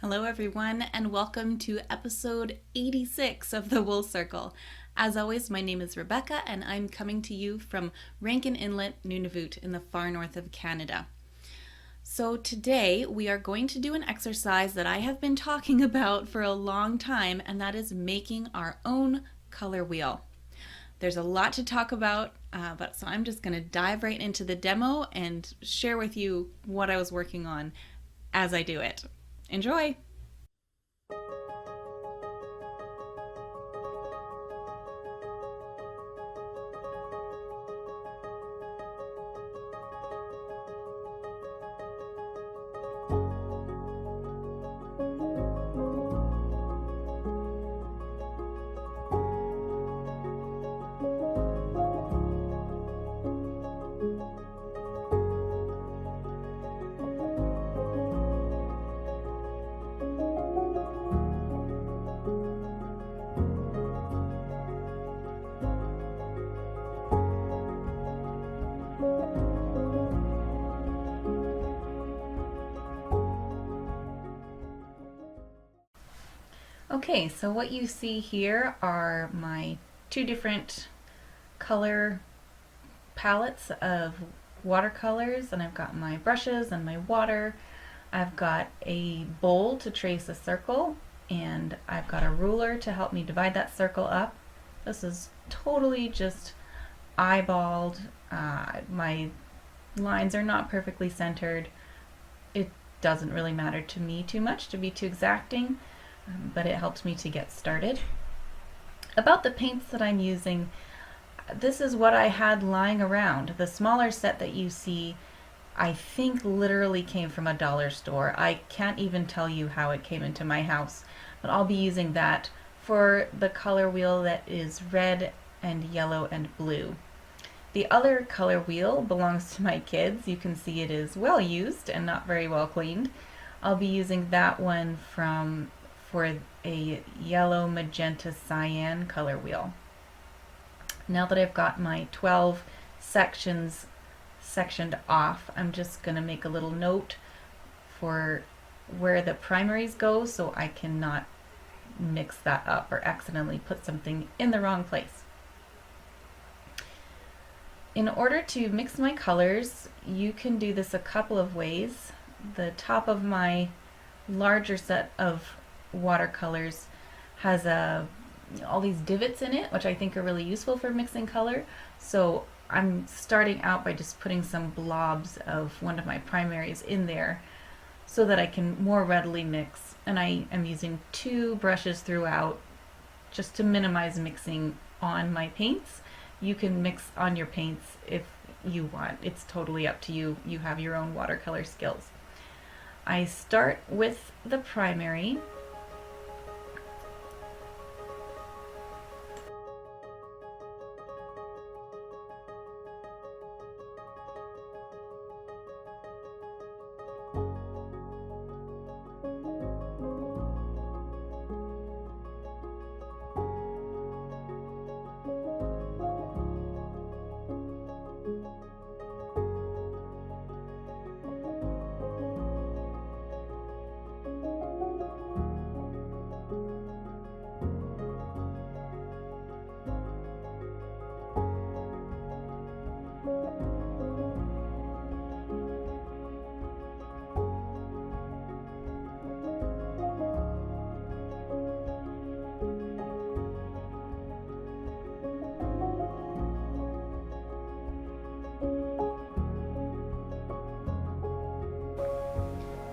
Hello, everyone, and welcome to episode 86 of the Wool Circle. As always, my name is Rebecca, and I'm coming to you from Rankin Inlet, Nunavut, in the far north of Canada. So, today we are going to do an exercise that I have been talking about for a long time, and that is making our own color wheel. There's a lot to talk about, so I'm just going to dive right into the demo and share with you what I was working on as I do it. Enjoy! Okay, so what you see here are my two different color palettes of watercolors, and I've got my brushes and my water. I've got a bowl to trace a circle, and I've got a ruler to help me divide that circle up. This is totally just eyeballed. My lines are not perfectly centered. It doesn't really matter to me too much to be too exacting, but it helps me to get started. About the paints that I'm using, this is what I had lying around. The smaller set that you see, I think literally came from a dollar store. I can't even tell you how it came into my house, but I'll be using that for the color wheel that is red and yellow and blue. The other color wheel belongs to my kids. You can see it is well used and not very well cleaned. I'll be using that one for a yellow, magenta, cyan color wheel. Now that I've got my 12 sections sectioned off, I'm just going to make a little note for where the primaries go so I cannot mix that up or accidentally put something in the wrong place. In order to mix my colors, you can do this a couple of ways. The top of my larger set of watercolors has all these divots in it, which I think are really useful for mixing color. So I'm starting out by just putting some blobs of one of my primaries in there so that I can more readily mix. And I am using two brushes throughout just to minimize mixing on my paints. You can mix on your paints if you want. It's totally up to you. You have your own watercolor skills. I start with the primary.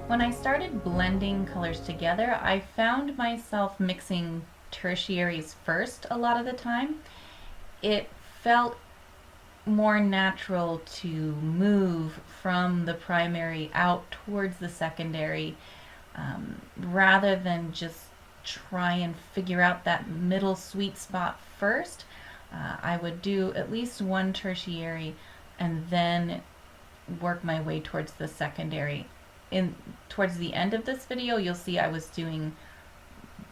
When I started blending colors together, I found myself mixing tertiaries first a lot of the time. It felt more natural to move from the primary out towards the secondary rather than just try and figure out that middle sweet spot first. I would do at least one tertiary and then work my way towards the secondary. Towards the end of this video, you'll see I was doing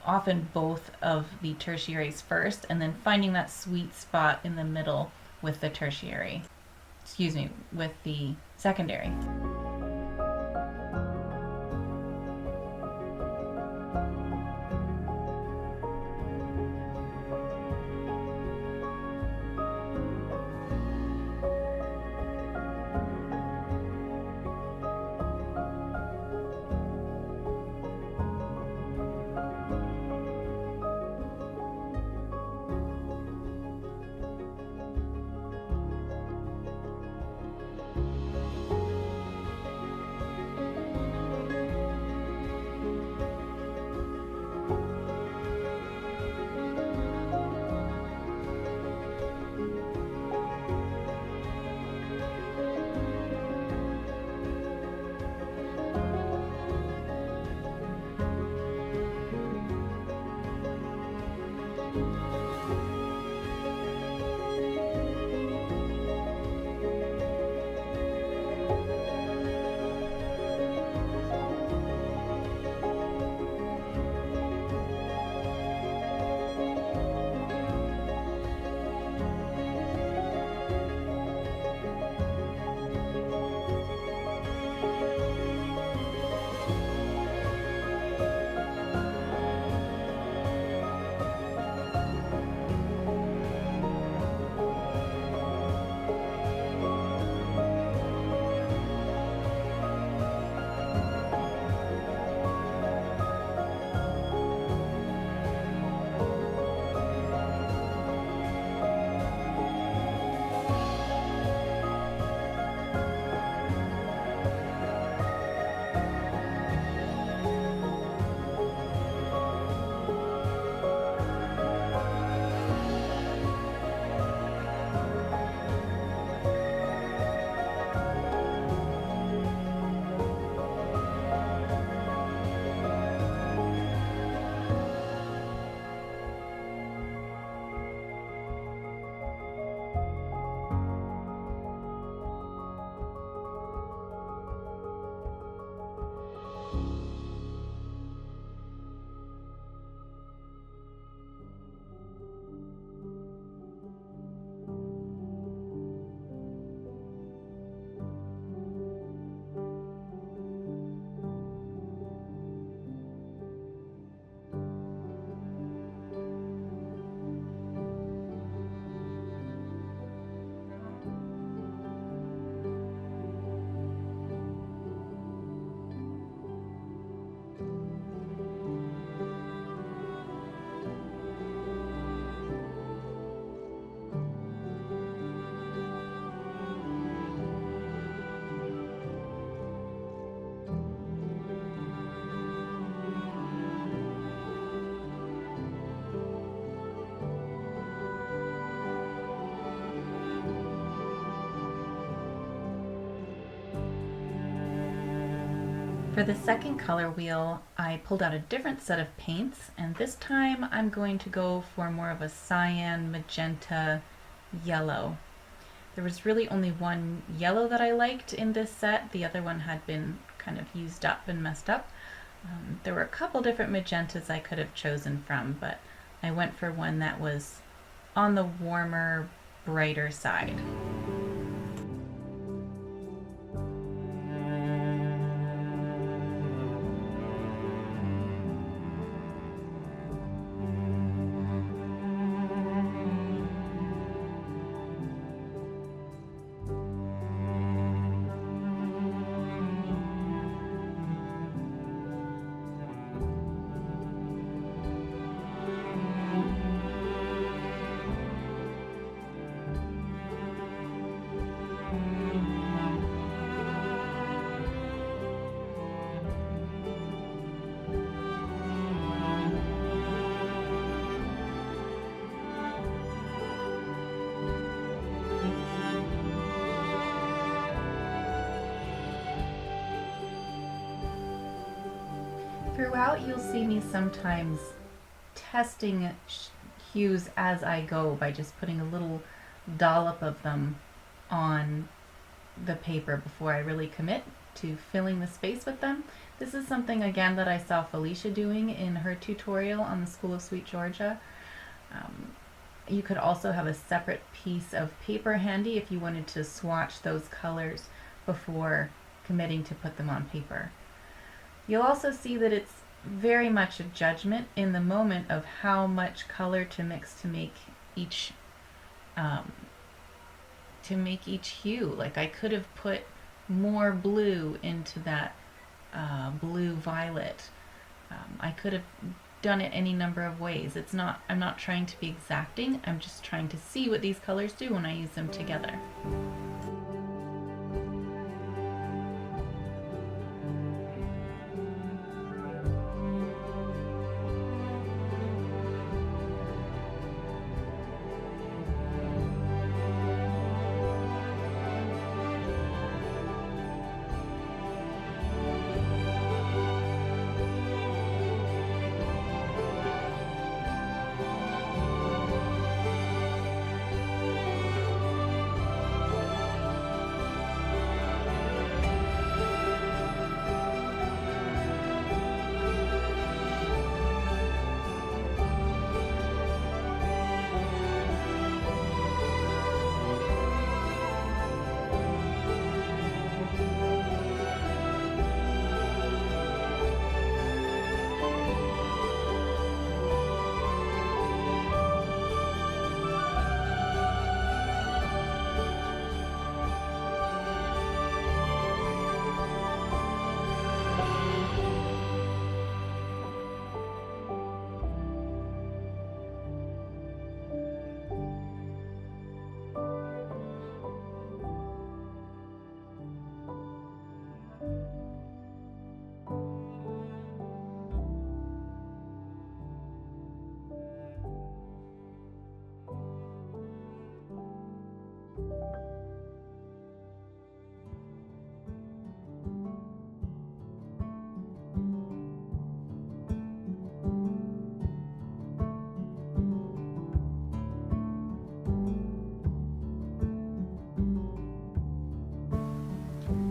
often both of the tertiaries first and then finding that sweet spot in the middle with the tertiary. With the secondary. For the second color wheel, I pulled out a different set of paints, and this time I'm going to go for more of a cyan, magenta, yellow. There was really only one yellow that I liked in this set. The other one had been kind of used up and messed up. There were a couple different magentas I could have chosen from, but I went for one that was on the warmer, brighter side. Throughout, you'll see me sometimes testing hues as I go by just putting a little dollop of them on the paper before I really commit to filling the space with them. This is something again that I saw Felicia doing in her tutorial on the School of Sweet Georgia. You could also have a separate piece of paper handy if you wanted to swatch those colors before committing to put them on paper. You'll also see that it's very much a judgment in the moment of how much color to mix to make each hue. Like I could have put more blue into that blue violet. I could have done it any number of ways. I'm not trying to be exacting. I'm just trying to see what these colors do when I use them together.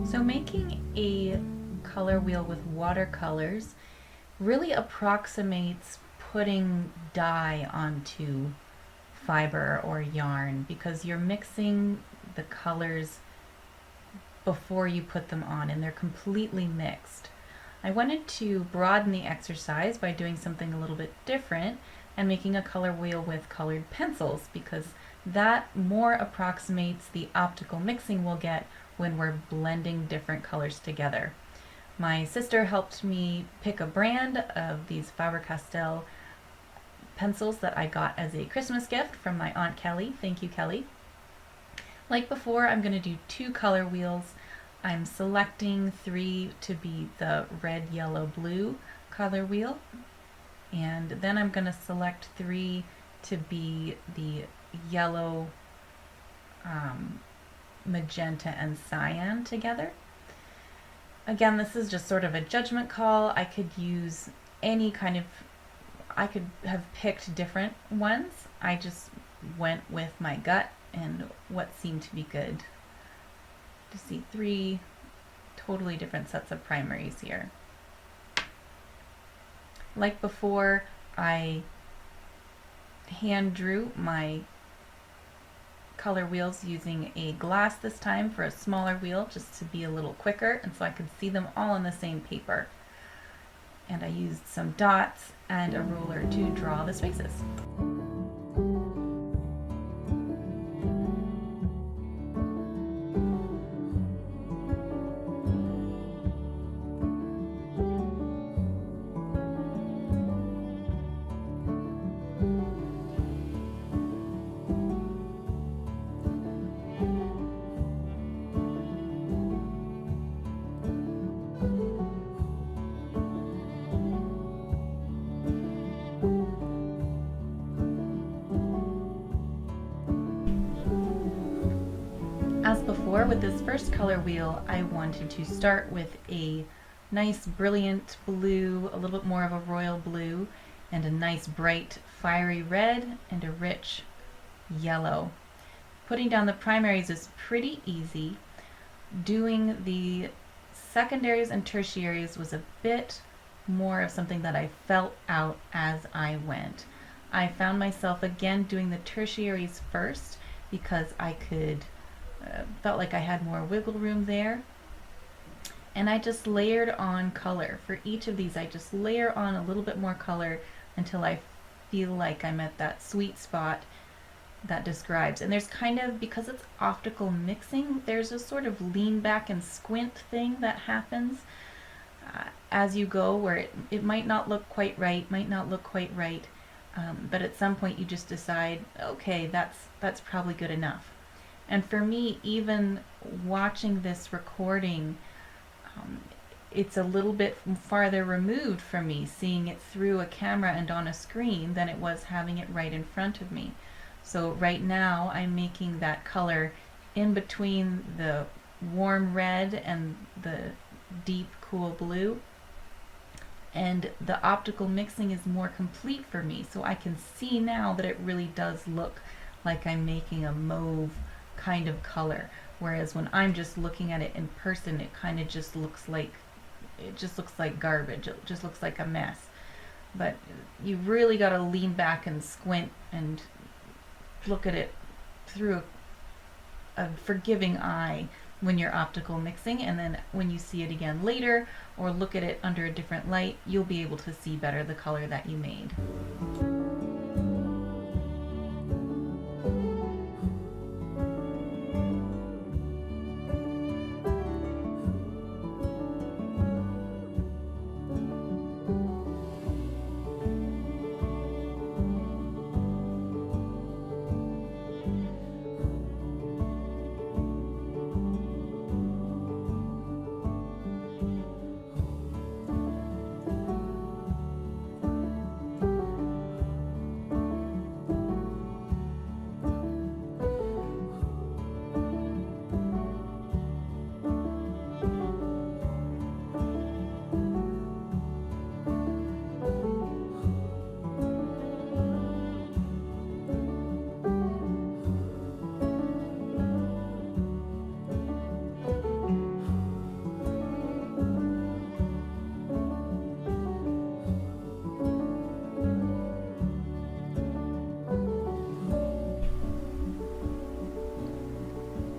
So making a color wheel with watercolors really approximates putting dye onto fiber or yarn because you're mixing the colors before you put them on and they're completely mixed. I wanted to broaden the exercise by doing something a little bit different and making a color wheel with colored pencils because that more approximates the optical mixing we'll get when we're blending different colors together. My sister helped me pick a brand of these Faber-Castell pencils that I got as a Christmas gift from my Aunt Kelly. Thank you, Kelly. Like before, I'm going to do 2 color wheels. I'm selecting 3 to be the red, yellow, blue color wheel. And then I'm going to select 3 to be the yellow, magenta, and cyan together. Again, this is just sort of a judgment call. I could use any kind of, I could have picked different ones. I just went with my gut and what seemed to be good. To see 3 totally different sets of primaries here. Like before, I hand drew my color wheels using a glass this time for a smaller wheel, just to be a little quicker and so I could see them all on the same paper. And I used some dots and a ruler to draw the spaces. As before, with this first color wheel, I wanted to start with a nice brilliant blue, a little bit more of a royal blue, and a nice bright fiery red, and a rich yellow. Putting down the primaries is pretty easy. Doing the secondaries and tertiaries was a bit more of something that I felt out as I went. I found myself again doing the tertiaries first because I could felt like I had more wiggle room there, and I just layered on color. For each of these I just layer on a little bit more color until I feel like I'm at that sweet spot that describes. And there's kind of, because it's optical mixing, there's a sort of lean back and squint thing that happens as you go, where it might not look quite right, but at some point you just decide, okay, that's probably good enough. And for me, even watching this recording, it's a little bit farther removed from me seeing it through a camera and on a screen than it was having it right in front of me. So right now I'm making that color in between the warm red and the deep cool blue. And the optical mixing is more complete for me, so I can see now that it really does look like I'm making a mauve kind of color, whereas when I'm just looking at it in person, it kind of just looks like garbage. It just looks like a mess. But you really got to lean back and squint and look at it through a forgiving eye when you're optical mixing, and then when you see it again later or look at it under a different light, you'll be able to see better the color that you made.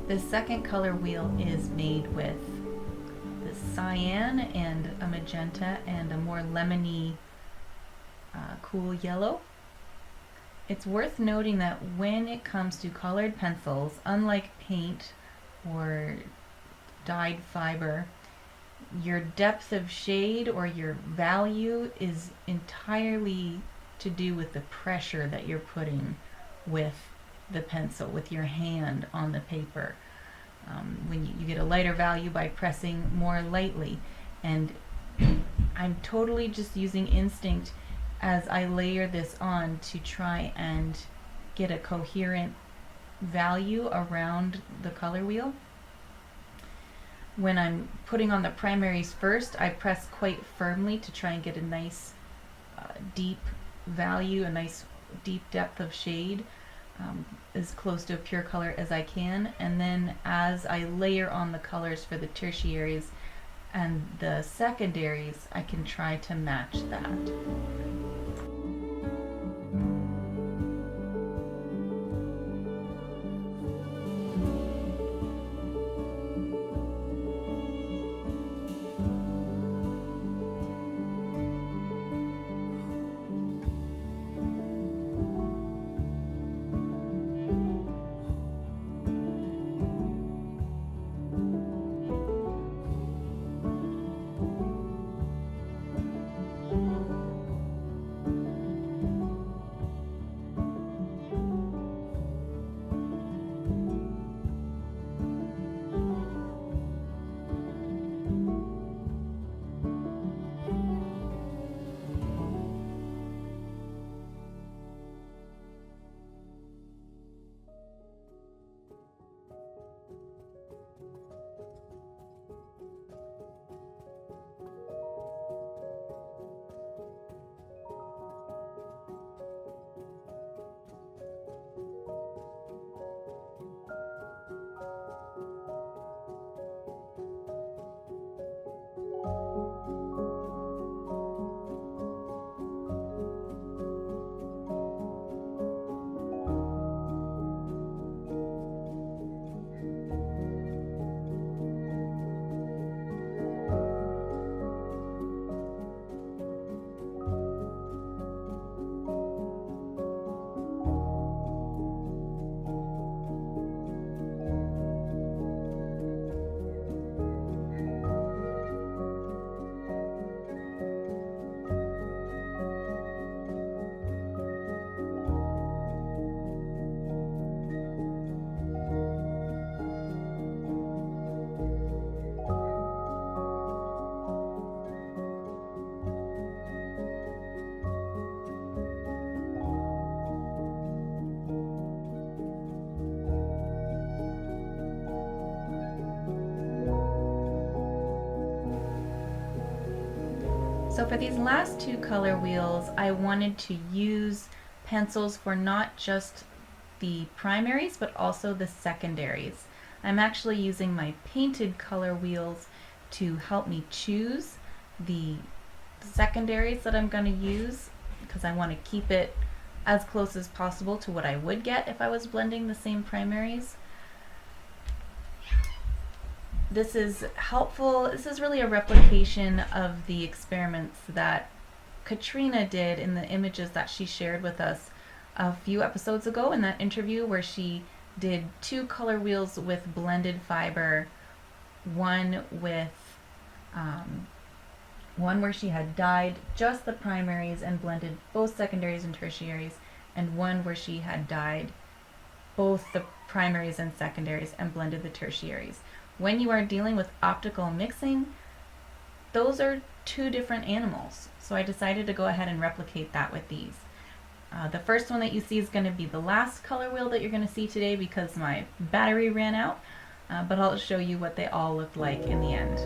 The second color wheel is made with the cyan and a magenta and a more lemony cool yellow. It's worth noting that when it comes to colored pencils, unlike paint or dyed fiber, your depth of shade or your value is entirely to do with the pressure that you're putting with the pencil, with your hand on the paper. When you get a lighter value by pressing more lightly, and I'm totally just using instinct as I layer this on to try and get a coherent value around the color wheel. when I'm putting on the primaries first, I press quite firmly to try and get a nice deep value, a nice deep depth of shade, as close to a pure color as I can. And then as I layer on the colors for the tertiaries and the secondaries, I can try to match that. So for these last two color wheels, I wanted to use pencils for not just the primaries, but also the secondaries. I'm actually using my painted color wheels to help me choose the secondaries that I'm going to use, because I want to keep it as close as possible to what I would get if I was blending the same primaries. This is helpful. This is really a replication of the experiments that Katrina did in the images that she shared with us a few episodes ago in that interview, where she did two color wheels with blended fiber, one where she had dyed just the primaries and blended both secondaries and tertiaries, and one where she had dyed both the primaries and secondaries and blended the tertiaries. When you are dealing with optical mixing, those are two different animals. So I decided to go ahead and replicate that with these. The first one that you see is going to be the last color wheel that you're going to see today because my battery ran out, but I'll show you what they all look like in the end.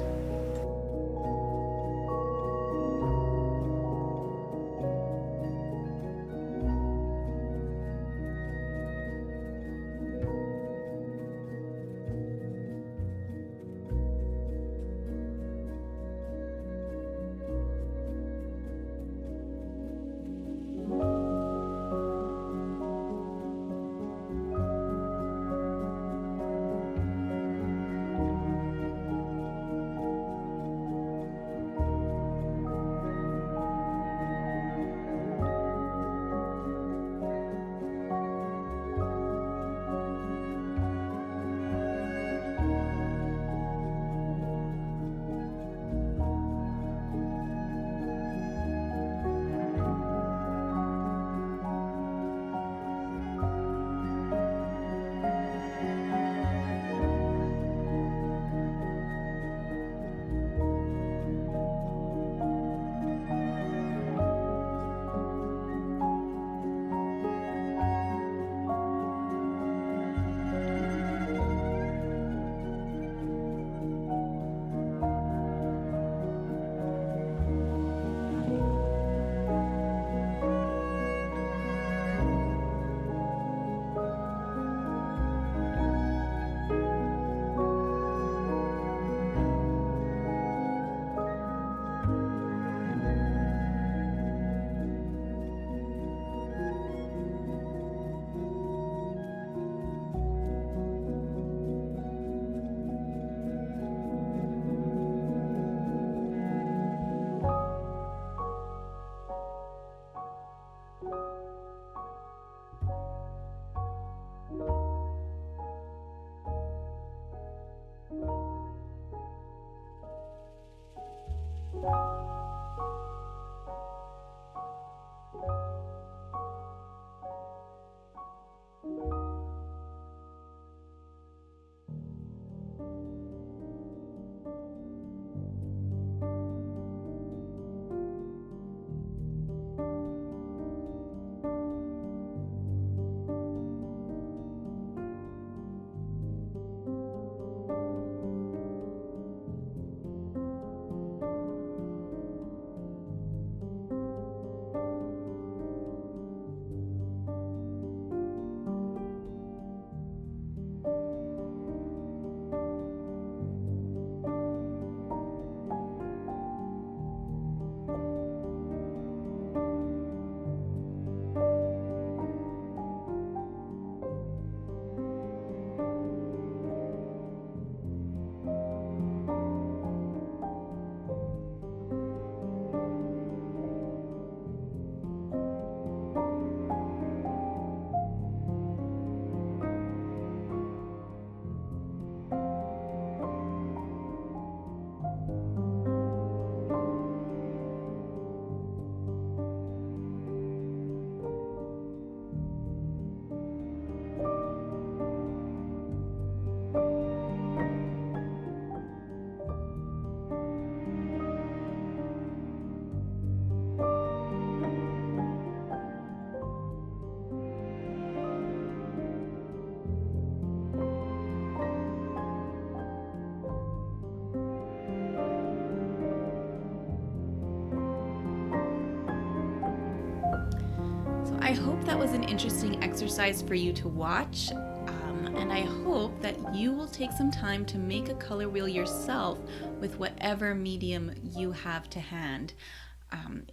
I hope that was an interesting exercise for you to watch, and I hope that you will take some time to make a color wheel yourself with whatever medium you have to hand.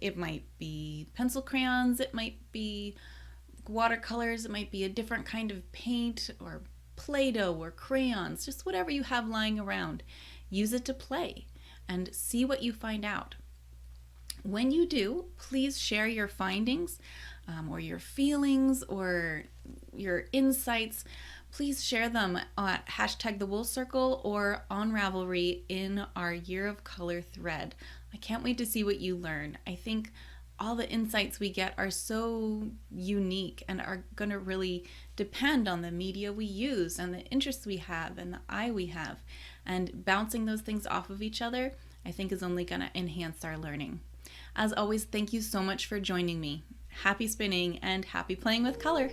It might be pencil crayons, it might be watercolors, it might be a different kind of paint or Play-Doh or crayons, just whatever you have lying around. Use it to play and see what you find out. When you do, please share your findings or your feelings or your insights. Please share them at #TheWoolCircle or on Ravelry in our Year of Color thread. I can't wait to see what you learn. I think all the insights we get are so unique and are going to really depend on the media we use and the interests we have and the eye we have. And bouncing those things off of each other, I think, is only going to enhance our learning. As always, thank you so much for joining me. Happy spinning and happy playing with color!